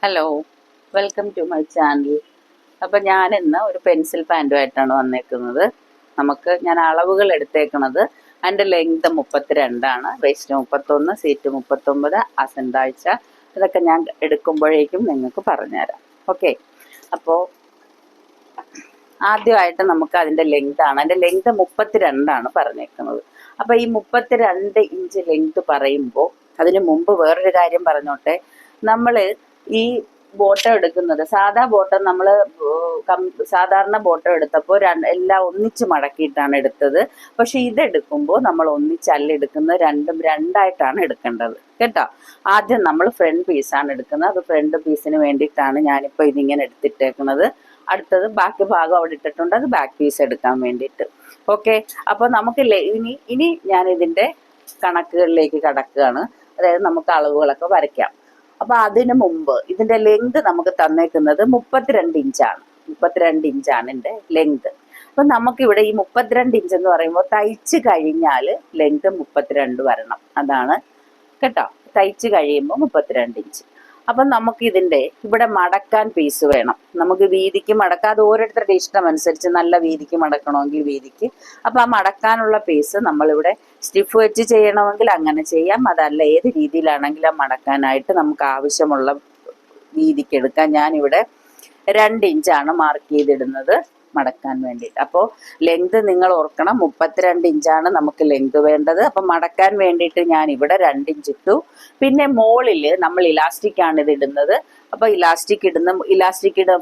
Hello, welcome to my channel. അപ്പം ഞാൻ ഇന്ന് ഒരു പെൻസിൽ പാൻറ്റുമായിട്ടാണ് വന്നേക്കുന്നത്. ഞാൻ അളവുകൾ എടുത്തേക്കുന്നത് അതിൻ്റെ ലെങ്ത് 32, വേസ്റ്റ് 31, സീറ്റ് 39, ആസൻ താഴ്ച ഇതൊക്കെ ഞാൻ എടുക്കുമ്പോഴേക്കും നിങ്ങൾക്ക് പറഞ്ഞുതരാം. ഓക്കെ, അപ്പോൾ ആദ്യമായിട്ട് നമുക്ക് അതിൻ്റെ ലെങ്താണ്. അതിൻ്റെ ലെങ്ത് 32 പറഞ്ഞേക്കുന്നത്. അപ്പോൾ ഈ 32 ഇഞ്ച് ലെങ്ത് പറയുമ്പോൾ അതിന് മുമ്പ് വേറൊരു കാര്യം പറഞ്ഞോട്ടെ. നമ്മൾ ഈ ബോട്ടം എടുക്കുന്നത് സാധാ ബോട്ടം നമ്മൾ സാധാരണ ബോട്ടം എടുത്തപ്പോൾ എല്ലാം ഒന്നിച്ച് മടക്കിയിട്ടാണ് എടുത്തത്. പക്ഷെ ഇതെടുക്കുമ്പോൾ നമ്മൾ ഒന്നിച്ചല്ല എടുക്കുന്നത്, രണ്ടും രണ്ടായിട്ടാണ് എടുക്കേണ്ടത് കേട്ടോ. ആദ്യം നമ്മൾ ഫ്രണ്ട് പീസാണ് എടുക്കുന്നത്. അത് ഫ്രണ്ട് പീസിന് വേണ്ടിയിട്ടാണ് ഞാനിപ്പോൾ ഇതിങ്ങനെ എടുത്തിട്ടേക്കുന്നത്. അടുത്തത് ബാക്കി ഭാഗം അവിടെ ഇട്ടിട്ടുണ്ട്, അത് ബാക്ക് പീസ് എടുക്കാൻ വേണ്ടിയിട്ട്. ഓക്കെ, അപ്പോൾ നമുക്ക് ഇനി ഞാൻ ഇതിൻ്റെ കണക്കുകളിലേക്ക് കടക്കുകയാണ്. അതായത് നമുക്ക് അളവുകളൊക്കെ വരയ്ക്കാം. അപ്പൊ അതിന് മുമ്പ് ഇതിന്റെ ലെങ്ത് നമുക്ക് തന്നേക്കുന്നത് 32 ഇഞ്ചാണ്. 32 ഇഞ്ചാണ് ഇതിന്റെ ലെങ്ത്. അപ്പൊ നമുക്കിവിടെ ഈ 32 ഇഞ്ച് എന്ന് പറയുമ്പോൾ തയ്ച്ച് കഴിഞ്ഞാൽ ലെങ്ത് 32 വരണം. അതാണ് കേട്ടോ, തയ്ച്ച് കഴിയുമ്പോൾ 32 ഇഞ്ച്. അപ്പം നമുക്ക് ഇതിന്റെ ഇവിടെ മടക്കാൻ പീസ് വേണം. നമുക്ക് വീതിക്ക് മടക്കാം, അത് ഓരോരുത്തരുടെ ഇഷ്ടം അനുസരിച്ച്. നല്ല വീതിക്ക് മടക്കണമെങ്കിൽ വീതിക്ക്. അപ്പൊ ആ മടക്കാനുള്ള പീസ് നമ്മളിവിടെ സ്റ്റിഫ് വെച്ച് ചെയ്യണമെങ്കിൽ അങ്ങനെ ചെയ്യാം, അതല്ല ഏത് രീതിയിലാണെങ്കിലും ആ മടക്കാനായിട്ട് നമുക്ക് ആവശ്യമുള്ള വീതിക്ക് എടുക്കാം. ഞാനിവിടെ 2 ഇഞ്ചാണ് മാർക്ക് ചെയ്തിടുന്നത് മടക്കാൻ വേണ്ടിയിട്ട്. അപ്പോൾ ലെങ്ത് നിങ്ങൾ ഓർക്കണം, 32 ഇഞ്ചാണ് നമുക്ക് ലെങ്ത് വേണ്ടത്. അപ്പം മടക്കാൻ വേണ്ടിയിട്ട് ഞാൻ ഇവിടെ 2 ഇഞ്ച് ഇട്ടു. പിന്നെ മോളിൽ നമ്മൾ ഇലാസ്റ്റിക് ആണ് ഇത് ഇടുന്നത്. അപ്പോൾ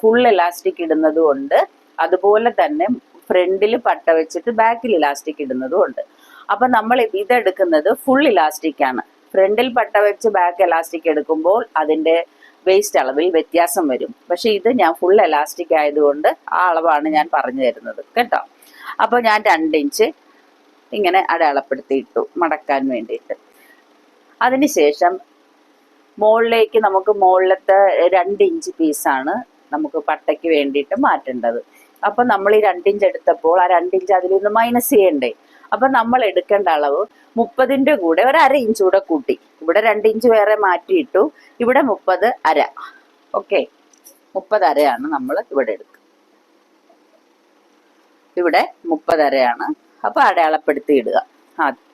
ഫുൾ ഇലാസ്റ്റിക് ഇടുന്നത് കൊണ്ട്, അതുപോലെ തന്നെ ഫ്രണ്ടിൽ പട്ട വെച്ചിട്ട് ബാക്കിൽ ഇലാസ്റ്റിക് ഇടുന്നതും ഉണ്ട്. അപ്പം നമ്മൾ ഇതെടുക്കുന്നത് ഫുൾ ഇലാസ്റ്റിക് ആണ്. ഫ്രണ്ടിൽ പട്ട വെച്ച് ബാക്ക് ഇലാസ്റ്റിക് എടുക്കുമ്പോൾ അതിൻ്റെ വേസ്റ്റ് അളവിൽ വ്യത്യാസം വരും. പക്ഷെ ഇത് ഞാൻ ഫുൾ എലാസ്റ്റിക് ആയതുകൊണ്ട് ആ അളവാണ് ഞാൻ പറഞ്ഞു തരുന്നത് കേട്ടോ. അപ്പോൾ ഞാൻ 2 ഇഞ്ച് ഇങ്ങനെ അടയാളപ്പെടുത്തി ഇട്ടു മടക്കാൻ വേണ്ടിയിട്ട്. അതിനുശേഷം മുകളിലേക്ക് നമുക്ക് മുകളിലത്തെ 2 ഇഞ്ച് പീസാണ് നമുക്ക് പട്ടയ്ക്ക് വേണ്ടിയിട്ട് മാറ്റേണ്ടത്. അപ്പം നമ്മൾ ഈ 2 ഇഞ്ച് എടുത്തപ്പോൾ ആ 2 ഇഞ്ച് അതിൽ നിന്ന് മൈനസ് ചെയ്യണ്ടേ. അപ്പം നമ്മൾ എടുക്കേണ്ട അളവ് 30ന്റെ കൂടെ ഒരു 1/2 ഇഞ്ച് കൂടെ കൂട്ടി. ഇവിടെ 2 ഇഞ്ച് വേറെ മാറ്റിയിട്ടു, ഇവിടെ 30 അര. ഓക്കെ, 30 അരയാണ് നമ്മൾ ഇവിടെ എടുക്കുക. ഇവിടെ 30 അരയാണ്. അപ്പൊ അടയാളപ്പെടുത്തി ഇടുക ആദ്യം.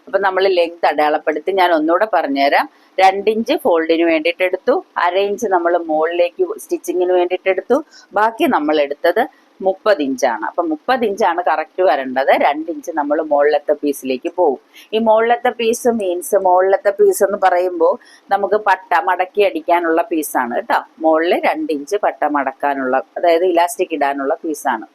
അപ്പൊ നമ്മൾ ലെങ്ത് അടയാളപ്പെടുത്തി ഞാൻ ഒന്നുകൂടെ പറഞ്ഞുതരാം. 2 ഇഞ്ച് ഫോൾഡിന് വേണ്ടിയിട്ട് എടുത്തു, 1/2 ഇഞ്ച് നമ്മൾ മുകളിലേക്ക് സ്റ്റിച്ചിങ്ങിന് വേണ്ടിയിട്ട് എടുത്തു. ബാക്കി നമ്മൾ എടുത്തത് 30 ഇഞ്ചാണ്. അപ്പൊ 30 ഇഞ്ചാണ് കറക്റ്റ് വരേണ്ടത്. 2 ഇഞ്ച് നമ്മൾ മുകളിലത്തെ പീസിലേക്ക് പോകും. ഈ മുകളിലത്തെ പീസ് മീൻസ്, മുകളിലത്തെ പീസ് എന്ന് പറയുമ്പോൾ നമുക്ക് പട്ട മടക്കി അടിക്കാനുള്ള പീസാണ് കേട്ടോ. മുകളിൽ 2 ഇഞ്ച് പട്ട മടക്കാനുള്ള, അതായത് ഇലാസ്റ്റിക് ഇടാനുള്ള പീസാണ്.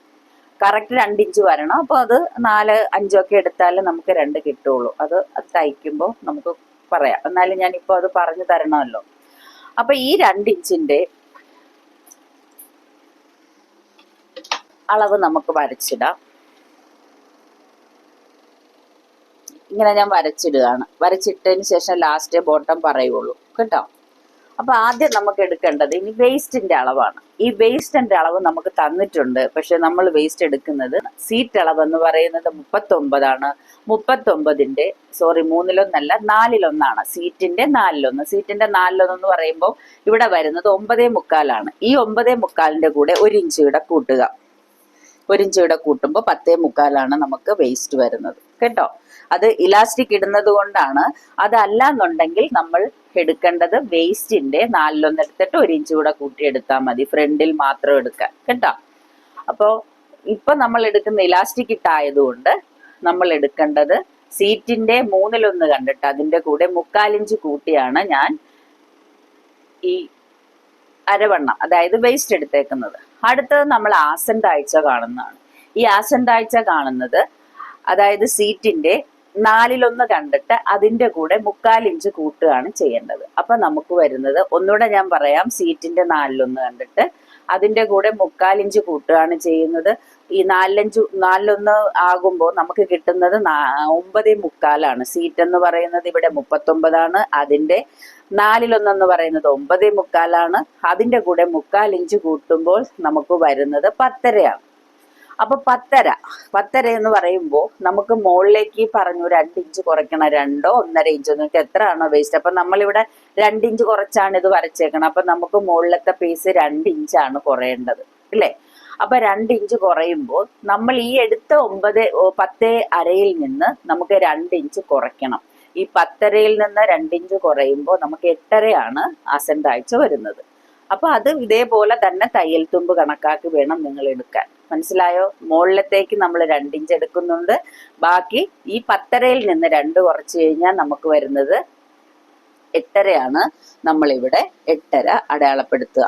കറക്റ്റ് 2 ഇഞ്ച് വരണം. അപ്പോൾ അത് 4, 5 ഒക്കെ എടുത്താൽ നമുക്ക് 2 കിട്ടുള്ളൂ. അത് തയ്ക്കുമ്പോൾ നമുക്ക് പറയാം. എന്നാലും ഞാനിപ്പോൾ അത് പറഞ്ഞു തരണമല്ലോ. അപ്പൊ ഈ 2 ഇഞ്ചിന്റെ അളവ് നമുക്ക് വരച്ചിടാം. ഇങ്ങനെ ഞാൻ വരച്ചിടുകയാണ്. വരച്ചിട്ടതിന് ശേഷം ലാസ്റ്റ് ബോട്ടം പറയുള്ളൂ കേട്ടോ. അപ്പൊ ആദ്യം നമുക്ക് എടുക്കേണ്ടത് ഇനി വേസ്റ്റിന്റെ അളവാണ്. ഈ വേസ്റ്റിന്റെ അളവ് നമുക്ക് തന്നിട്ടുണ്ട്, പക്ഷെ നമ്മൾ വേസ്റ്റ് എടുക്കുന്നത് സീറ്റ് അളവ് എന്ന് പറയുന്നത് 39ആണ്. 39ന്റെ 3-1 4-1 സീറ്റിന്റെ 4-1. സീറ്റിന്റെ 4-1 എന്ന് പറയുമ്പോൾ ഇവിടെ വരുന്നത് 9.25 ഈ 9.25ന്റെ കൂടെ 1 ഇഞ്ച് ഇവിടെ കൂട്ടുക. 1 ഇഞ്ച് ഇവിടെ കൂട്ടുമ്പോൾ 10.25 നമുക്ക് വേസ്റ്റ് വരുന്നത് കേട്ടോ. അത് ഇലാസ്റ്റിക് ഇടുന്നത് കൊണ്ടാണ്. അതല്ല എന്നുണ്ടെങ്കിൽ നമ്മൾ എടുക്കേണ്ടത് വേസ്റ്റിന്റെ 4-1 എടുത്തിട്ട് 1 ഇഞ്ച് കൂടെ കൂട്ടിയെടുത്താൽ മതി. ഫ്രണ്ടിൽ മാത്രം എടുക്കാൻ കേട്ടോ. അപ്പോൾ ഇപ്പൊ നമ്മൾ എടുക്കുന്ന ഇലാസ്റ്റിക് ഇട്ടായതുകൊണ്ട് നമ്മൾ എടുക്കേണ്ടത് സീറ്റിന്റെ 3-1 കണ്ടിട്ട് അതിന്റെ കൂടെ 3/4 ഇഞ്ച് കൂട്ടിയാണ് ഞാൻ ഈ അരവണ്ണം, അതായത് വേസ്റ്റ് എടുത്തേക്കുന്നത്. അടുത്തത് നമ്മൾ ആസൻ താഴ്ച കാണുന്നതാണ്. ഈ ആസൻ താഴ്ച കാണുന്നത് അതായത് സീറ്റിന്റെ 4-1 കണ്ടിട്ട് അതിന്റെ കൂടെ 3/4 ഇഞ്ച് കൂട്ടുകയാണ് ചെയ്യേണ്ടത്. അപ്പൊ നമുക്ക് വരുന്നത്, ഒന്നുകൂടെ ഞാൻ പറയാം, സീറ്റിന്റെ 4-1 കണ്ടിട്ട് അതിന്റെ കൂടെ 3/4 ഇഞ്ച് കൂട്ടുകയാണ് ചെയ്യുന്നത്. ഈ 4-1 ആകുമ്പോൾ നമുക്ക് കിട്ടുന്നത് 9.25. സീറ്റ് എന്ന് പറയുന്നത് ഇവിടെ 39ആണ്. അതിന്റെ 4-1 എന്ന് പറയുന്നത് 9.25. അതിന്റെ കൂടെ 3/4 ഇഞ്ച് കൂട്ടുമ്പോൾ നമുക്ക് വരുന്നത് 10.5. അപ്പൊ 10.5 10.5 എന്ന് പറയുമ്പോൾ നമുക്ക് മുകളിലേക്ക് പറഞ്ഞു 2 ഇഞ്ച് കുറയ്ക്കണം, 2 1.5 ഇഞ്ചോ, നിങ്ങൾക്ക് എത്ര ആണോ വേസ്റ്റ്. അപ്പൊ നമ്മളിവിടെ 2 ഇഞ്ച് കുറച്ചാണ് ഇത് വരച്ചേക്കണം. അപ്പൊ നമുക്ക് മുകളിലത്തെ പീസ് 2 ഇഞ്ചാണ് കുറയേണ്ടത് അല്ലേ. അപ്പൊ 2 ഇഞ്ച് കുറയുമ്പോൾ നമ്മൾ ഈ എടുത്ത 10.5 നിന്ന് നമുക്ക് 2 ഇഞ്ച് കുറയ്ക്കണം. ഈ 10.5 നിന്ന് 2 ഇഞ്ച് കുറയുമ്പോൾ നമുക്ക് 8.5 ആസൻ താഴ്ച വരുന്നത്. അപ്പൊ അത് ഇതേപോലെ തന്നെ തയ്യൽ തുമ്പ് കണക്കാക്കി വേണം നിങ്ങൾ എടുക്കാൻ. മനസ്സിലായോ? മുകളിലത്തേക്ക് നമ്മൾ 2 ഇഞ്ച് എടുക്കുന്നുണ്ട്. ബാക്കി ഈ 10.5 നിന്ന് 2 കുറച്ച് കഴിഞ്ഞാൽ നമുക്ക് വരുന്നത് 8.5. നമ്മളിവിടെ 8.5 അടയാളപ്പെടുത്തുക.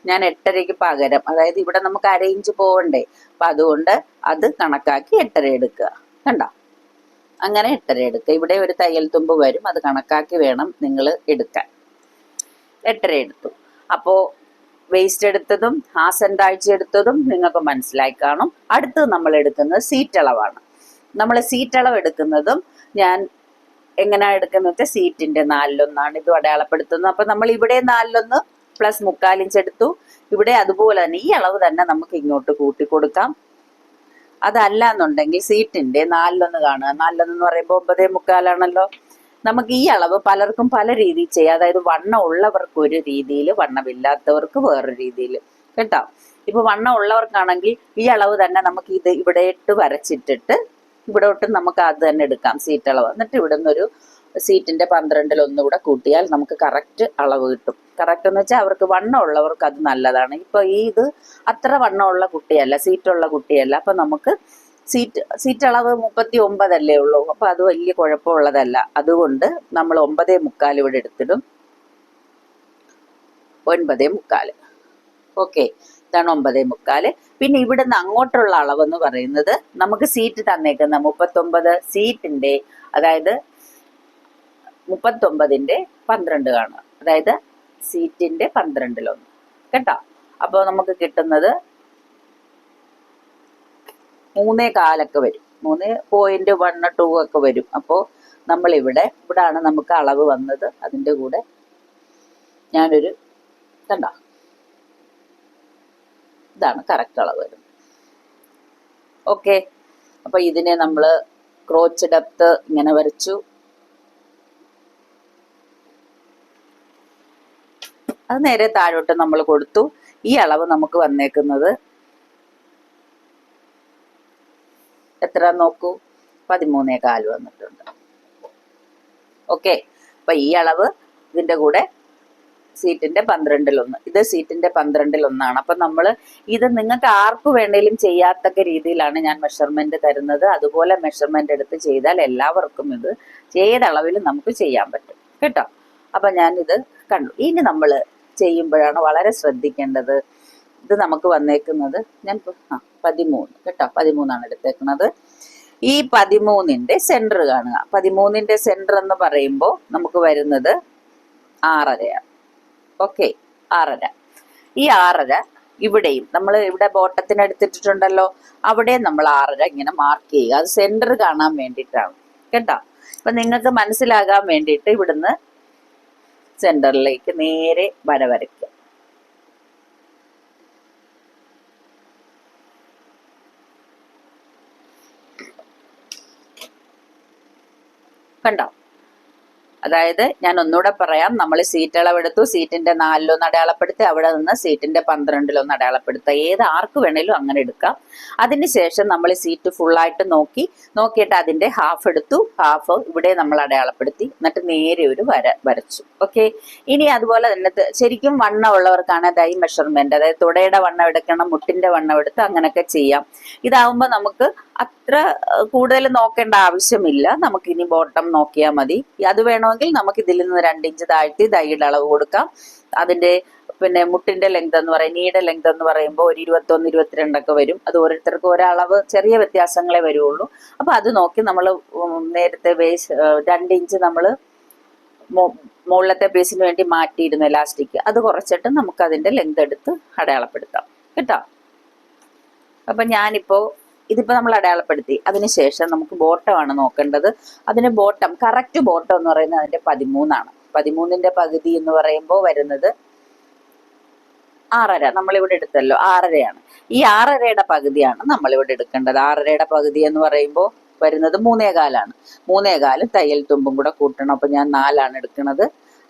ഞാൻ 8.5ക്ക് പകരം, അതായത് ഇവിടെ നമുക്ക് 1/2 ഇഞ്ച് പോവണ്ടേ, അപ്പൊ അതുകൊണ്ട് അത് കണക്കാക്കി 8.5 എടുക്കുക. കണ്ടോ? അങ്ങനെ 8.5 എടുക്കുക. ഇവിടെ ഒരു തയ്യൽ തുമ്പ് വരും, അത് കണക്കാക്കി വേണം നിങ്ങൾ എടുക്കാൻ. 8.5 എടുത്തു. അപ്പോ വേസ്റ്റ് എടുത്തതും ആസൻ താഴ്ച എടുത്തതും നിങ്ങൾക്ക് മനസ്സിലായി കാണും. അടുത്തത് നമ്മൾ എടുക്കുന്നത് സീറ്റ് അളവാണ്. നമ്മൾ സീറ്റ് അളവ് എടുക്കുന്നതും ഞാൻ എങ്ങനെയാണ് എടുക്കുന്നത് വെച്ചാൽ സീറ്റിന്റെ 4/1 ഇത് അടയാളപ്പെടുത്തുന്നത്. അപ്പൊ നമ്മൾ ഇവിടെ 4/1 പ്ലസ് 3/4 ഇഞ്ച് എടുത്തു. ഇവിടെ അതുപോലെ തന്നെ ഈ അളവ് തന്നെ നമുക്ക് ഇങ്ങോട്ട് കൂട്ടി കൊടുക്കാം. അതല്ല എന്നുണ്ടെങ്കിൽ സീറ്റിന്റെ 4/1 കാണുക. 4/1 എന്ന് പറയുമ്പോൾ 9.25 ആണല്ലോ. നമുക്ക് ഈ അളവ് പലർക്കും പല രീതിയിൽ ചെയ്യാം. അതായത് വണ്ണം ഉള്ളവർക്ക് ഒരു രീതിയിൽ, വണ്ണമില്ലാത്തവർക്ക് വേറൊരു രീതിയിൽ. കേട്ടോ? ഇപ്പൊ വണ്ണം ഉള്ളവർക്കാണെങ്കിൽ ഈ അളവ് തന്നെ നമുക്ക് ഇത് ഇവിടെ ഇട്ട് വരച്ചിട്ടിട്ട് ഇവിടോട്ട് നമുക്ക് അത് തന്നെ എടുക്കാം സീറ്റ് അളവ്. എന്നിട്ട് ഇവിടെ നിന്നൊരു സീറ്റിന്റെ 12 കൂടെ കൂട്ടിയാൽ നമുക്ക് കറക്റ്റ് അളവ് കിട്ടും. കറക്റ്റ് എന്ന് വെച്ചാൽ അവർക്ക് വണ്ണം ഉള്ളവർക്ക് അത് നല്ലതാണ്. ഇപ്പൊ ഇത് അത്ര വണ്ണമുള്ള കുട്ടിയല്ല, സീറ്റുള്ള കുട്ടിയല്ല. അപ്പൊ നമുക്ക് സീറ്റ് അളവ് 39 അല്ലേ ഉള്ളൂ. അപ്പൊ അത് വലിയ കുഴപ്പമുള്ളതല്ല. അതുകൊണ്ട് നമ്മൾ 9.25 ഇവിടെ എടുത്തിടും. 9.25. ഓക്കെ, ഇതാണ് 9.25. പിന്നെ ഇവിടുന്ന് അങ്ങോട്ടുള്ള അളവെന്ന് പറയുന്നത് നമുക്ക് സീറ്റ് തന്നേക്കുന്ന 39 സീറ്റിന്റെ, അതായത് 39ന്റെ 12 കാണുക. അതായത് സീറ്റിന്റെ 12 കേട്ടോ. അപ്പൊ നമുക്ക് കിട്ടുന്നത് 3.25 വരും. 3.12 ഒക്കെ വരും. അപ്പോൾ നമ്മൾ ഇവിടാണ് നമുക്ക് അളവ് വന്നത്. അതിൻ്റെ കൂടെ ഞാനൊരു കണ്ടോ, ഇതാണ് കറക്റ്റ് അളവ് വരുന്നത്. ഓക്കെ, അപ്പൊ ഇതിനെ നമ്മൾ ക്രോച്ച് ഡെപ്ത് ഇങ്ങനെ വരച്ചു. അത് നേരെ താഴോട്ട് നമ്മൾ കൊടുത്തു. ഈ അളവ് നമുക്ക് വന്നേക്കുന്നത് എത്ര നോക്കൂ, 13.25 വന്നിട്ടുണ്ട്. ഓക്കെ, അപ്പൊ ഈ അളവ് ഇതിന്റെ കൂടെ സീറ്റിന്റെ 12 ഇത് സീറ്റിന്റെ 12 അപ്പൊ നമ്മൾ ഇത് നിങ്ങൾക്ക് ആർക്ക് വേണേലും ചെയ്യാത്തക്ക രീതിയിലാണ് ഞാൻ മെഷർമെന്റ് തരുന്നത്. അതുപോലെ മെഷർമെന്റ് എടുത്ത് ചെയ്താൽ എല്ലാവർക്കും ഇത് ഏതളവിലും നമുക്ക് ചെയ്യാൻ പറ്റും കേട്ടോ. അപ്പൊ ഞാൻ ഇത് കണ്ടു. ഇനി നമ്മൾ ചെയ്യുമ്പോഴാണ് വളരെ ശ്രദ്ധിക്കേണ്ടത്. ഇത് നമുക്ക് വന്നേക്കുന്നത് ഞാൻ 13 കേട്ടോ, 13 എടുത്തേക്കുന്നത്. ഈ 13ന്റെ സെന്റർ കാണുക. 13ന്റെ സെന്റർ എന്ന് പറയുമ്പോൾ നമുക്ക് വരുന്നത് 6.5. ഓക്കെ, 6.5. ഈ 6.5 ഇവിടെയും നമ്മൾ ഇവിടെ ബോട്ടത്തിന് എടുത്തിട്ടുണ്ടല്ലോ, അവിടെ നമ്മൾ 6.5 ഇങ്ങനെ മാർക്ക് ചെയ്യുക. അത് സെന്റർ കാണാൻ വേണ്ടിയിട്ടാണ് കേട്ടോ. അപ്പൊ നിങ്ങൾക്ക് മനസ്സിലാകാൻ വേണ്ടിയിട്ട് ഇവിടുന്ന് സെന്ററിലേക്ക് നേരെ വരയ്ക്കുക. കണ്ടോ? അതായത് ഞാൻ ഒന്നുകൂടെ പറയാം. നമ്മൾ സീറ്റ് അളവെടുത്തു, സീറ്റിന്റെ 4 അടയാളപ്പെടുത്തി, അവിടെ നിന്ന് സീറ്റിന്റെ 12 അടയാളപ്പെടുത്തുക. ഏത് ആർക്ക് വേണേലും അങ്ങനെ എടുക്കാം. അതിനുശേഷം നമ്മൾ സീറ്റ് ഫുള്ളായിട്ട് നോക്കിയിട്ട് അതിന്റെ ഹാഫ് എടുത്തു. ഹാഫ് ഇവിടെ നമ്മൾ അടയാളപ്പെടുത്തി, എന്നിട്ട് നേരെ ഒരു വരച്ചു. ഓക്കെ, ഇനി അതുപോലെ തന്നെ ശരിക്കും വണ്ണം ഉള്ളവർക്കാണ് അതായത് മെഷർമെന്റ്, അതായത് തുടയുടെ വണ്ണം എടുക്കണം, മുട്ടിന്റെ വണ്ണം എടുത്ത് അങ്ങനെയൊക്കെ ചെയ്യാം. ഇതാവുമ്പോൾ നമുക്ക് അത്ര കൂടുതൽ നോക്കേണ്ട ആവശ്യമില്ല. നമുക്കിനി ബോട്ടം നോക്കിയാൽ മതി. അത് വേണമെങ്കിൽ നമുക്ക് ഇതിൽ നിന്ന് 2 ഇഞ്ച് താഴ്ത്തി ദൈയുടെ അളവ് കൊടുക്കാം. അതിന്റെ പിന്നെ മുട്ടിന്റെ ലെങ്ത് എന്ന് പറയും, നീയുടെ ലെങ്ത് എന്ന് പറയുമ്പോൾ ഒരു 21, 22 ഒക്കെ വരും. അത് ഓരോരുത്തർക്കും ഒരളവ് ചെറിയ വ്യത്യാസങ്ങളെ വരുള്ളൂ. അപ്പൊ അത് നോക്കി നമ്മൾ നേരത്തെ 2 ഇഞ്ച് നമ്മൾ മുകളിലത്തെ പീസിന് വേണ്ടി മാറ്റിയിരുന്നു എലാസ്റ്റിക്, അത് കുറച്ചിട്ട് നമുക്ക് അതിന്റെ ലെങ്ത് എടുത്ത് അടയാളപ്പെടുത്താം കേട്ടോ. അപ്പൊ ഇതിപ്പോ നമ്മൾ അടയാളപ്പെടുത്തി. അതിനുശേഷം നമുക്ക് ബോട്ടമാണ് നോക്കേണ്ടത്. അതിന് ബോട്ടം, കറക്റ്റ് ബോട്ടം എന്ന് പറയുന്നത് അതിന്റെ 13 13ന്റെ പകുതി എന്ന് പറയുമ്പോൾ വരുന്നത് 6.5 നമ്മളിവിടെ എടുത്തല്ലോ, 6.5 ഈ 6.5യുടെ പകുതിയാണ് നമ്മളിവിടെ എടുക്കേണ്ടത്. 6.5യുടെ പകുതി എന്ന് പറയുമ്പോൾ വരുന്നത് 3.25. 3.25 തയ്യൽ തുമ്പും കൂടെ കൂട്ടണം. അപ്പൊ ഞാൻ 4 എടുക്കുന്നത്.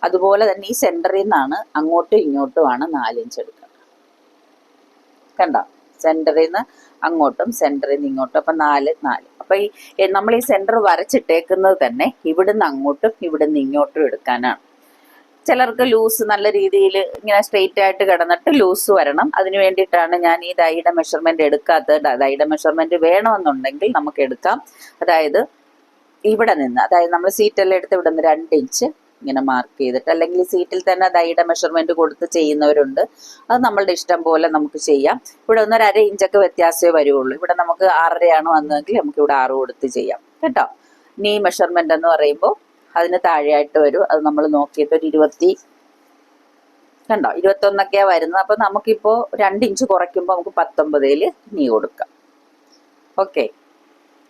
അതുപോലെ തന്നെ ഈ സെന്ററിൽ നിന്നാണ് അങ്ങോട്ടും ഇങ്ങോട്ടുമാണ് 4 ഇഞ്ച് എടുക്കുന്നത്. കണ്ടോ, സെന്ററിൽ നിന്ന് അങ്ങോട്ടും സെന്ററിൽ നിന്ന് ഇങ്ങോട്ടും. അപ്പൊ 4 4. അപ്പൊ ഈ നമ്മൾ ഈ സെന്റർ വരച്ചിട്ടേക്കുന്നത് തന്നെ ഇവിടുന്ന് അങ്ങോട്ടും ഇവിടുന്ന് ഇങ്ങോട്ടും എടുക്കാനാണ്. ചിലർക്ക് ലൂസ് നല്ല രീതിയിൽ ഇങ്ങനെ സ്ട്രെയിറ്റ് ആയിട്ട് കിടന്നിട്ട് ലൂസ് വരണം. അതിന് വേണ്ടിയിട്ടാണ് ഞാൻ ഈ ദൈയുടെ മെഷർമെന്റ് എടുക്കാത്തത്. ദൈയുടെ മെഷർമെന്റ് വേണമെന്നുണ്ടെങ്കിൽ നമുക്ക് എടുക്കാം. അതായത് ഇവിടെ നിന്ന്, അതായത് നമ്മൾ സീറ്റെല്ലാം എടുത്ത് ഇവിടെ നിന്ന് 2 ഇഞ്ച് ഇങ്ങനെ മാർക്ക് ചെയ്തിട്ട്, അല്ലെങ്കിൽ സീറ്റിൽ തന്നെ ദൈയുടെ മെഷർമെന്റ് കൊടുത്ത് ചെയ്യുന്നവരുണ്ട്. അത് നമ്മളുടെ ഇഷ്ടം പോലെ നമുക്ക് ചെയ്യാം. ഇവിടെ ഒന്ന് 1/2 ഇഞ്ചൊക്കെ വ്യത്യാസമേ വരുള്ളൂ. ഇവിടെ നമുക്ക് 6.5 വന്നതെങ്കിൽ നമുക്ക് ഇവിടെ 6 കൊടുത്ത് ചെയ്യാം കേട്ടോ. ഇനി ഈ മെഷർമെന്റ് എന്ന് പറയുമ്പോൾ അതിന് താഴെയായിട്ട് വരും. അത് നമ്മൾ നോക്കിയിട്ട് ഒരു 20 കണ്ടോ 21 വരുന്നത്. അപ്പൊ നമുക്കിപ്പോ 2 ഇഞ്ച് കുറയ്ക്കുമ്പോൾ നമുക്ക് 19 നീ കൊടുക്കാം. ഓക്കെ,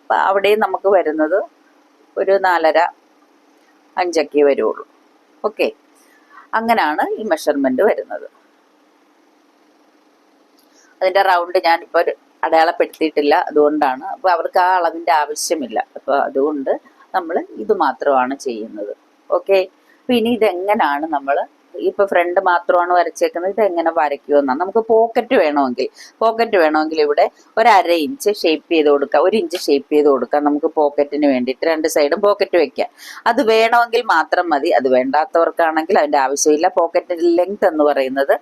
അപ്പൊ അവിടെയും നമുക്ക് വരുന്നത് ഒരു 4.5 5 വരുള്ളൂ. ഓക്കെ, അങ്ങനെയാണ് ഈ മെഷർമെന്റ് വരുന്നത്. അതിന്റെ റൗണ്ട് ഞാനിപ്പോ അടയാളപ്പെടുത്തിയിട്ടില്ല, അതുകൊണ്ടാണ്. അപ്പൊ അവർക്ക് ആ അളവിന്റെ ആവശ്യമില്ല. അപ്പൊ അതുകൊണ്ട് നമ്മൾ ഇത് മാത്രമാണ് ചെയ്യുന്നത്. ഓക്കെ, അപ്പൊ ഇനി ഇതെങ്ങനെയാണ് നമ്മൾ ഇപ്പൊ ഫ്രണ്ട് മാത്രമാണ് വരച്ചേക്കുന്നത്, ഇതെങ്ങനെ വരയ്ക്കുമെന്നാണ്. നമുക്ക് പോക്കറ്റ് വേണമെങ്കിൽ ഇവിടെ ഒരു 1/2 ഇഞ്ച് ഷേപ്പ് ചെയ്ത് കൊടുക്കാം, 1 ഇഞ്ച് ഷേപ്പ് ചെയ്ത് കൊടുക്കാം. നമുക്ക് പോക്കറ്റിന് വേണ്ടിയിട്ട് 2 സൈഡും പോക്കറ്റ് വെക്കാം. അത് വേണമെങ്കിൽ മാത്രം മതി. അത് വേണ്ടാത്തവർക്കാണെങ്കിൽ അതിന്റെ ആവശ്യമില്ല. പോക്കറ്റ് ലെങ്ത് എന്ന് പറയുന്നത്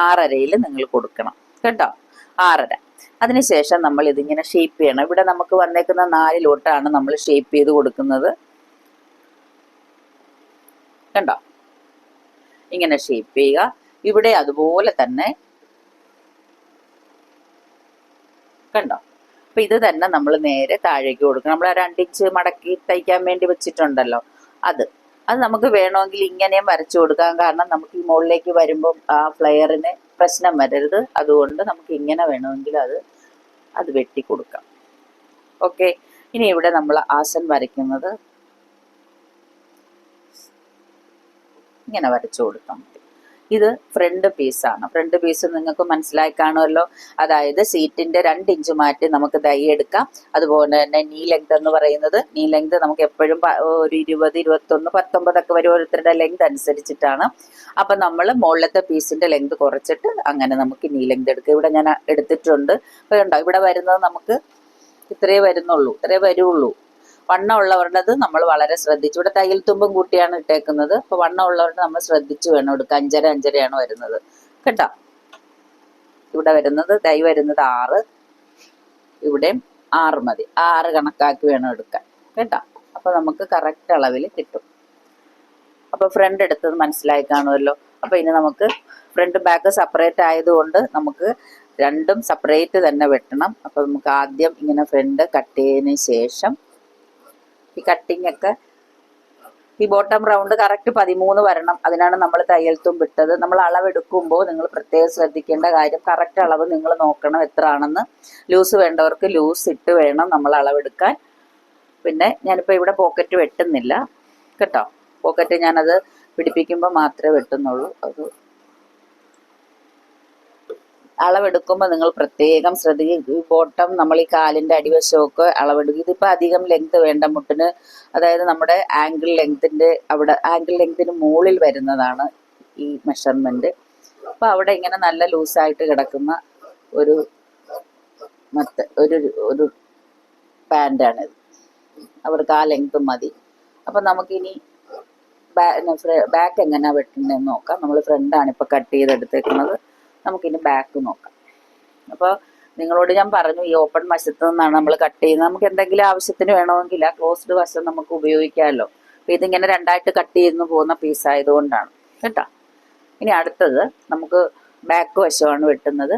6.5 നിങ്ങൾ കൊടുക്കണം കേട്ടോ, 6.5. അതിനുശേഷം നമ്മൾ ഇതിങ്ങനെ ഷേപ്പ് ചെയ്യണം. ഇവിടെ നമുക്ക് വന്നേക്കുന്ന 4 നമ്മൾ ഷേപ്പ് ചെയ്ത് കൊടുക്കുന്നത്. കണ്ടോ, ഇങ്ങനെ ഷേപ്പ് ചെയ്യുക. ഇവിടെ അതുപോലെ തന്നെ കണ്ടോ. അപ്പൊ ഇത് തന്നെ നമ്മൾ നേരെ താഴേക്ക് കൊടുക്കണം. നമ്മൾ 2 ഇഞ്ച് മടക്കി തയ്ക്കാൻ വേണ്ടി വെച്ചിട്ടുണ്ടല്ലോ, അത് നമുക്ക് വേണമെങ്കിൽ ഇങ്ങനെയും വരച്ചു കൊടുക്കാം. കാരണം നമുക്ക് ഈ മുകളിലേക്ക് വരുമ്പോൾ ആ ഫ്ലെയറിന് പ്രശ്നം വരരുത്. അതുകൊണ്ട് നമുക്ക് ഇങ്ങനെ വേണമെങ്കിൽ അത് വെട്ടി കൊടുക്കാം. ഓക്കെ, ഇനി ഇവിടെ നമ്മൾ ആസൻ വരയ്ക്കുന്നത് ഇങ്ങനെ വരച്ചു കൊടുക്കാം. ഇത് ഫ്രണ്ട് പീസാണ്. ഫ്രണ്ട് പീസ് നിങ്ങൾക്ക് മനസ്സിലായി കാണുമല്ലോ. അതായത് സീറ്റിന്റെ 2 ഇഞ്ച് മാറ്റി നമുക്ക് ദൈ എടുക്കാം. അതുപോലെ തന്നെ നീ ലെങ്ത് എന്ന് പറയുന്നത്, നീ ലെങ്ത് നമുക്ക് എപ്പോഴും ഒരു 20 21 19 വരെ ഓരോരുത്തരുടെ ലെങ്ത് അനുസരിച്ചിട്ടാണ്. അപ്പൊ നമ്മൾ മുകളിലത്തെ പീസിന്റെ ലെങ്ത് കുറച്ചിട്ട് അങ്ങനെ നമുക്ക് നീ ലെങ്ത് എടുക്കാം. ഇവിടെ ഞാൻ എടുത്തിട്ടുണ്ട്. അപ്പൊ ഉണ്ടോ, ഇവിടെ വരുന്നത് നമുക്ക് ഇത്രേ വരുള്ളൂ. വണ്ണം ഉള്ളവരുടേത് നമ്മൾ വളരെ ശ്രദ്ധിച്ചു. ഇവിടെ തയ്യൽ തുമ്പും കൂട്ടിയാണ് ഇട്ടേക്കുന്നത്. അപ്പൊ വണ്ണം ഉള്ളവരുടെ നമ്മൾ ശ്രദ്ധിച്ചു വേണം എടുക്കുക. 5.5 വരുന്നത് കേട്ടോ. ഇവിടെ വരുന്നത് ദൈ വരുന്നത് 6, ഇവിടെ 6 മതി. 6 കണക്കാക്കി വേണം എടുക്കാൻ കേട്ടോ. അപ്പൊ നമുക്ക് കറക്റ്റ് അളവിൽ കിട്ടും. അപ്പൊ ഫ്രണ്ട് എടുത്തത് മനസ്സിലായി കാണുമല്ലോ. അപ്പൊ ഇനി നമുക്ക് ഫ്രണ്ട് ബാക്ക് സെപ്പറേറ്റ് ആയതുകൊണ്ട് നമുക്ക് രണ്ടും സെപ്പറേറ്റ് തന്നെ വെട്ടണം. അപ്പൊ നമുക്ക് ആദ്യം ഇങ്ങനെ ഫ്രണ്ട് കട്ട് ചെയ്തതിന് ശേഷം ഈ കട്ടിങ് ഒക്കെ ഈ ബോട്ടം റൗണ്ട് കറക്റ്റ് 13 വരണം. അതിനാണ് നമ്മൾ തയ്യൽ തുമ്പ് ഇട്ടത്. നമ്മൾ അളവെടുക്കുമ്പോൾ നിങ്ങൾ പ്രത്യേകം ശ്രദ്ധിക്കേണ്ട കാര്യം, കറക്റ്റ് അളവ് നിങ്ങൾ നോക്കണം എത്ര ആണെന്ന്. ലൂസ് വേണ്ടവർക്ക് ലൂസ് ഇട്ട് വേണം നമ്മൾ അളവെടുക്കാൻ. പിന്നെ ഞാനിപ്പോൾ ഇവിടെ പോക്കറ്റ് വെട്ടുന്നില്ല കേട്ടോ. പോക്കറ്റ് ഞാനത് പിടിപ്പിക്കുമ്പോൾ മാത്രമേ വെട്ടുന്നുള്ളൂ. അത് അളവെടുക്കുമ്പോൾ നിങ്ങൾ പ്രത്യേകം ശ്രദ്ധിക്കുക. ബോട്ടം നമ്മൾ ഈ കാലിൻ്റെ അടിവശമൊക്കെ അളവെടുക്കും. ഇതിപ്പോൾ അധികം ലെങ്ത് വേണ്ട മുട്ടിന്, അതായത് നമ്മുടെ ആംഗിൾ ലെങ്തിന് മുകളിൽ വരുന്നതാണ് ഈ മെഷർമെൻറ്റ്. അപ്പോൾ അവിടെ ഇങ്ങനെ നല്ല ലൂസായിട്ട് കിടക്കുന്ന ഒരു ഒരു പാൻ്റാണിത്. അവർക്ക് ആ ലെങ്ത് മതി. അപ്പം നമുക്കിനി ബാക്ക് എങ്ങനെയാണ് വെട്ടുന്നതെന്ന് നോക്കാം. നമ്മൾ ഫ്രണ്ടാണ് ഇപ്പോൾ കട്ട് ചെയ്തെടുത്തേക്കുന്നത്. നമുക്കിനി ബാക്ക് നോക്കാം. അപ്പോൾ നിങ്ങളോട് ഞാൻ പറഞ്ഞു, ഈ ഓപ്പൺ വശത്ത് നിന്നാണ് നമ്മൾ കട്ട് ചെയ്യുന്നത്. നമുക്ക് എന്തെങ്കിലും ആവശ്യത്തിന് വേണമെങ്കിൽ ആ ക്ലോസ്ഡ് വശം നമുക്ക് ഉപയോഗിക്കാമല്ലോ. അപ്പോൾ ഇതിങ്ങനെ 2ആയിട്ട് കട്ട് ചെയ്ത് പോകുന്ന പീസായതുകൊണ്ടാണ് കേട്ടോ. ഇനി അടുത്തത് നമുക്ക് ബാക്ക് വശമാണ് വെട്ടുന്നത്.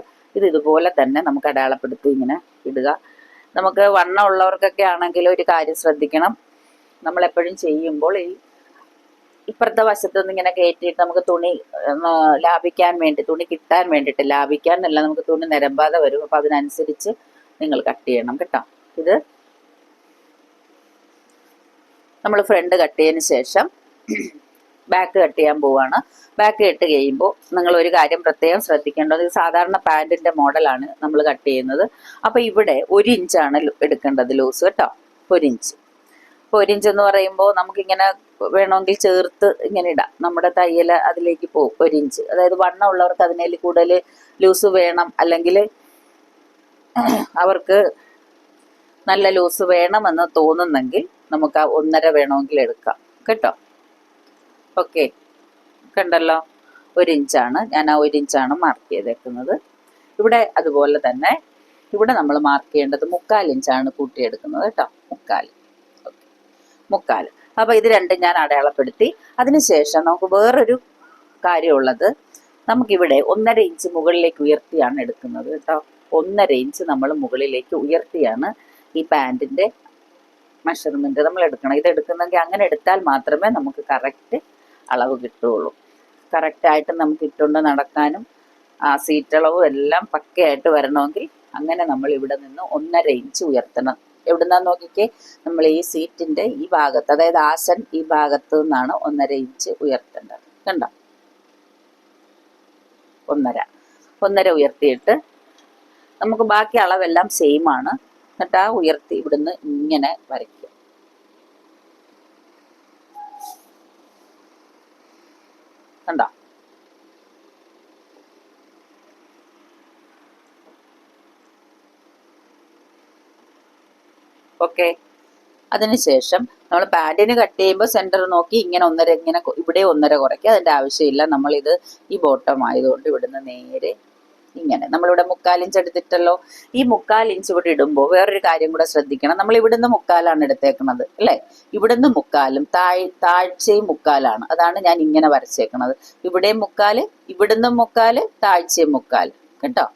ഇതുപോലെ തന്നെ നമുക്ക് അടയാളപ്പെടുത്തി ഇങ്ങനെ ഇടുക. നമുക്ക് വണ്ണം ഉള്ളവർക്കൊക്കെ ആണെങ്കിൽ ഒരു കാര്യം ശ്രദ്ധിക്കണം. നമ്മളെപ്പോഴും ചെയ്യുമ്പോൾ ഈ ഇപ്പുറത്തെ വശത്തു നിന്ന് ഇങ്ങനെ കയറ്റിയിട്ട് നമുക്ക് തുണി ലാഭിക്കാൻ വേണ്ടി, തുണി കിട്ടാൻ വേണ്ടിയിട്ട്, ലാഭിക്കാനല്ല, നമുക്ക് തുണി നിരമ്പാതെ വരും. അപ്പം അതിനനുസരിച്ച് നിങ്ങൾ കട്ട് ചെയ്യണം കേട്ടോ. ഇത് നമ്മൾ ഫ്രണ്ട് കട്ട് ചെയ്തതിന് ശേഷം ബാക്ക് കട്ട് ചെയ്യാൻ പോവാണ്. ബാക്ക് കട്ട് കഴിയുമ്പോൾ നിങ്ങൾ ഒരു കാര്യം പ്രത്യേകം ശ്രദ്ധിക്കേണ്ടത്, ഇത് സാധാരണ പാൻറ്റിന്റെ മോഡലാണ് നമ്മൾ കട്ട് ചെയ്യുന്നത്. അപ്പൊ ഇവിടെ 1 ഇഞ്ചാണ് എടുക്കേണ്ടത് ലൂസ് കേട്ടോ. 1 ഇഞ്ച്. അപ്പോൾ 1 ഇഞ്ച് എന്ന് പറയുമ്പോൾ നമുക്കിങ്ങനെ വേണമെങ്കിൽ ചേർത്ത് ഇങ്ങനെ ഇടാം. നമ്മുടെ തയ്യൽ അതിലേക്ക് പോകും 1 ഇഞ്ച്. അതായത് വണ്ണം ഉള്ളവർക്ക് അതിനേൽ കൂടുതൽ ലൂസ് വേണം, അല്ലെങ്കിൽ അവർക്ക് നല്ല ലൂസ് വേണമെന്ന് തോന്നുന്നെങ്കിൽ നമുക്ക് ആ 1.5 വേണമെങ്കിൽ എടുക്കാം കേട്ടോ. ഓക്കെ, കണ്ടല്ലോ 1 ഇഞ്ചാണ് ഞാൻ ആ 1 ഇഞ്ചാണ് മാർക്ക് ചെയ്തേക്കുന്നത്. ഇവിടെ അതുപോലെ തന്നെ ഇവിടെ നമ്മൾ മാർക്ക് ചെയ്യേണ്ടത് 3/4 ഇഞ്ചാണ് കൂട്ടിയെടുക്കുന്നത് കേട്ടോ. 3/4. ഓക്കെ, 3/4. അപ്പൊ ഇത് രണ്ടും ഞാൻ അടയാളപ്പെടുത്തി. അതിനുശേഷം നമുക്ക് വേറൊരു കാര്യമുള്ളത്, നമുക്കിവിടെ 1.5 ഇഞ്ച് മുകളിലേക്ക് ഉയർത്തിയാണ് എടുക്കുന്നത് കേട്ടോ. 1.5 ഇഞ്ച് നമ്മൾ മുകളിലേക്ക് ഉയർത്തിയാണ് ഈ പാൻറ്റിന്റെ മെഷർമെന്റ് നമ്മൾ എടുക്കണം. ഇത് എടുക്കുന്നെങ്കിൽ അങ്ങനെ എടുത്താൽ മാത്രമേ നമുക്ക് കറക്റ്റ് അളവ് കിട്ടുകയുള്ളൂ. കറക്റ്റായിട്ട് നമുക്ക് ഇട്ടുകൊണ്ട് നടക്കാനും ആ സീറ്റളവും എല്ലാം പക്കയായിട്ട് വരണമെങ്കിൽ അങ്ങനെ നമ്മൾ ഇവിടെ നിന്ന് 1.5 ഇഞ്ച് ഉയർത്തണം. എവിടുന്നാന്ന് നോക്കിക്കേ, നമ്മൾ ഈ സീറ്റിന്റെ ഈ ഭാഗത്ത്, അതായത് ആസൻ ഈ ഭാഗത്ത് നിന്നാണ് 1.5 ഇഞ്ച് ഉയർത്തേണ്ടത്. കണ്ടോ, 1.5 ഉയർത്തിയിട്ട് നമുക്ക് ബാക്കി അളവെല്ലാം സെയിം ആണ്. എന്നിട്ട് ആ ഉയർത്തി ഇവിടുന്ന് ഇങ്ങനെ വരയ്ക്കുക. കണ്ടോ, ഓക്കെ. അതിനുശേഷം നമ്മൾ പാൻറ്റിന് കട്ട് ചെയ്യുമ്പോൾ സെന്റർ നോക്കി ഇങ്ങനെ 1.5, ഇങ്ങനെ ഇവിടെ 1.5 കുറയ്ക്കുക. അതിന്റെ ആവശ്യമില്ല. നമ്മളിത് ഈ ബോട്ടം ആയതുകൊണ്ട് ഇവിടുന്ന് നേരെ ഇങ്ങനെ നമ്മളിവിടെ 3/4 ഇഞ്ച് എടുത്തിട്ടല്ലോ. ഈ 3/4 ഇഞ്ച് ഇവിടെ ഇടുമ്പോൾ വേറൊരു കാര്യം കൂടെ ശ്രദ്ധിക്കണം. നമ്മൾ ഇവിടുന്ന് 3/4 എടുത്തേക്കുന്നത് അല്ലേ. ഇവിടുന്ന് 3/4, താഴ്ചയും 3/4. അതാണ് ഞാൻ ഇങ്ങനെ വരച്ചേക്കുന്നത്. ഇവിടെയും 3/4, ഇവിടുന്ന് 3/4, താഴ്ചയും 3/4 കേട്ടോ.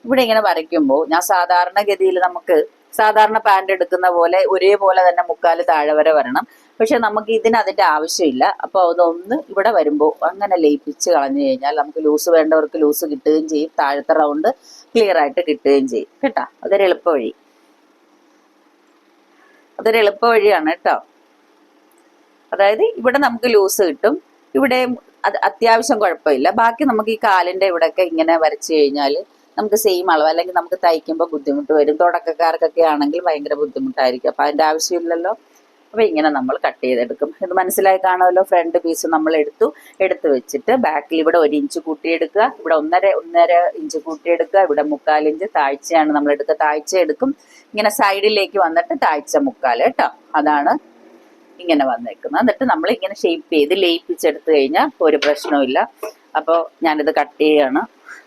ഇവിടെ ഇങ്ങനെ വരയ്ക്കുമ്പോൾ ഞാൻ സാധാരണഗതിയിൽ നമുക്ക് സാധാരണ പാൻറ് എടുക്കുന്ന പോലെ ഒരേപോലെ തന്നെ 3/4 താഴെ വരെ വരണം. പക്ഷെ നമുക്ക് ഇതിന് അതിന്റെ ആവശ്യമില്ല. അപ്പോൾ അതൊന്ന് ഇവിടെ വരുമ്പോൾ അങ്ങനെ ലയിപ്പിച്ച് കളഞ്ഞു കഴിഞ്ഞാൽ നമുക്ക് ലൂസ് വേണ്ടവർക്ക് ലൂസ് കിട്ടുകയും ചെയ്യും, താഴത്തെ റൗണ്ട് ക്ലിയർ ആയിട്ട് കിട്ടുകയും ചെയ്യും കേട്ടോ. അതൊരു എളുപ്പവഴി, അതൊരു എളുപ്പവഴിയാണ് കേട്ടോ. അതായത് ഇവിടെ നമുക്ക് ലൂസ് കിട്ടും, ഇവിടെ അത് അത്യാവശ്യം കുഴപ്പമില്ല. ബാക്കി നമുക്ക് ഈ കാലിന്റെ ഇവിടെയൊക്കെ ഇങ്ങനെ വരച്ചു കഴിഞ്ഞാൽ നമുക്ക് സെയിം അളവ്, അല്ലെങ്കിൽ നമുക്ക് തയ്ക്കുമ്പോൾ ബുദ്ധിമുട്ട് വരും. തുടക്കക്കാർക്കൊക്കെ ആണെങ്കിൽ ഭയങ്കര ബുദ്ധിമുട്ടായിരിക്കും. അപ്പം അതിൻ്റെ ആവശ്യമില്ലല്ലോ. അപ്പം ഇങ്ങനെ നമ്മൾ കട്ട് ചെയ്തെടുക്കും. ഇത് മനസ്സിലായി കാണുമല്ലോ. ഫ്രണ്ട് പീസ് നമ്മൾ എടുത്ത് വെച്ചിട്ട് ബാക്കിൽ ഇവിടെ 1 ഇഞ്ച് കൂട്ടിയെടുക്കുക, ഇവിടെ 1.5 ഇഞ്ച് കൂട്ടിയെടുക്കുക, ഇവിടെ 3/4 ഇഞ്ച് താഴ്ചയാണ് നമ്മൾ എടുക്കുക. താഴ്ച എടുക്കും, ഇങ്ങനെ സൈഡിലേക്ക് വന്നിട്ട് താഴ്ച 3/4 കേട്ടോ. അതാണ് ഇങ്ങനെ വന്നേക്കുന്നത്. എന്നിട്ട് നമ്മൾ ഇങ്ങനെ ഷേപ്പ് ചെയ്ത് ലയിപ്പിച്ചെടുത്ത് കഴിഞ്ഞാൽ ഒരു പ്രശ്നവുമില്ല. അപ്പോൾ ഞാനിത് കട്ട് ചെയ്യാണ്.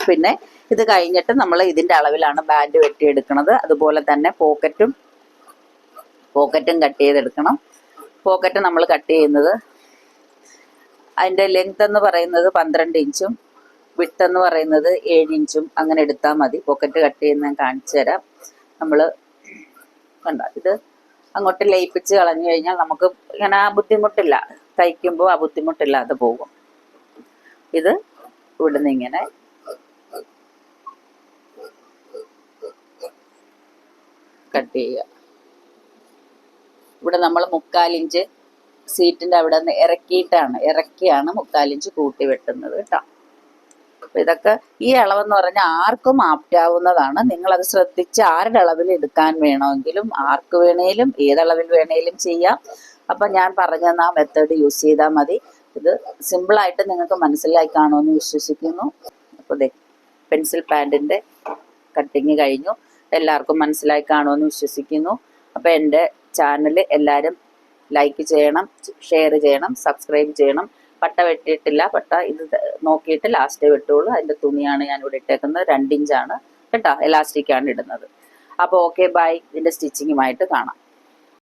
പിന്നെ ഇത് കഴിഞ്ഞിട്ട് നമ്മൾ ഇതിന്റെ അളവിലാണ് ബാൻഡ് വെട്ടിയെടുക്കുന്നത്. അതുപോലെ തന്നെ പോക്കറ്റും കട്ട് ചെയ്തെടുക്കണം. പോക്കറ്റ് നമ്മൾ കട്ട് ചെയ്യുന്നത് അതിന്റെ ലെങ്ത് എന്ന് പറയുന്നത് 12 ഇഞ്ചും വിഡ്ത്ത് എന്ന് പറയുന്നത് 7 ഇഞ്ചും അങ്ങനെ എടുത്താൽ മതി. പോക്കറ്റ് കട്ട് ചെയ്യുന്ന ഞാൻ കാണിച്ചു തരാം. നമ്മൾ കണ്ട ഇത് അങ്ങോട്ട് ലയിപ്പിച്ച് കളഞ്ഞു കഴിഞ്ഞാൽ നമുക്ക് ഇങ്ങനെ ആ ബുദ്ധിമുട്ടില്ല, തയ്ക്കുമ്പോൾ ആ ബുദ്ധിമുട്ടില്ലാതെ പോകും. ഇത് ഇവിടുന്ന് ഇങ്ങനെ കട്ട് ചെയ്യുക. ഇവിടെ നമ്മൾ 3/4 ഇഞ്ച് സീറ്റിന്റെ അവിടെ നിന്ന് ഇറക്കിയാണ് 3/4 ഇഞ്ച് കൂട്ടി വെട്ടുന്നത് കേട്ടോ. അപ്പൊ ഇതൊക്കെ ഈ അളവെന്ന് പറഞ്ഞാൽ ആർക്കും ആപ്റ്റാവുന്നതാണ്. നിങ്ങളത് ശ്രദ്ധിച്ച് ആരുടെ അളവിൽ എടുക്കാൻ വേണമെങ്കിലും ആർക്ക് വേണേലും ഏതളവിൽ വേണേലും ചെയ്യാം. അപ്പൊ ഞാൻ പറഞ്ഞ ആ മെത്തേഡ് യൂസ് ചെയ്താൽ മതി. ഇത് സിമ്പിളായിട്ട് നിങ്ങൾക്ക് മനസ്സിലായി കാണുമെന്ന് വിശ്വസിക്കുന്നു. അപ്പോൾ പെൻസിൽ പാൻറ്റിന്റെ കട്ടിങ് കഴിഞ്ഞു. എല്ലാവർക്കും മനസ്സിലായി കാണുമെന്ന് വിശ്വസിക്കുന്നു. അപ്പോൾ എൻ്റെ ചാനൽ എല്ലാവരും ലൈക്ക് ചെയ്യണം, ഷെയർ ചെയ്യണം, സബ്സ്ക്രൈബ് ചെയ്യണം. പട്ട വെട്ടിയിട്ടില്ല, പട്ട ഇത് നോക്കിയിട്ട് ലാസ്റ്റ് വെട്ടുള്ളൂ. അതിൻ്റെ തുണിയാണ് ഞാൻ ഇവിടെ ഇട്ടേക്കുന്നത്. 2 ഇഞ്ചാണ് കേട്ടോ, എലാസ്റ്റിക്കാണ് ഇടുന്നത്. അപ്പോൾ ഓക്കെ, ബൈ. ഇതിൻ്റെ സ്റ്റിച്ചിങ്ങുമായിട്ട് കാണാം.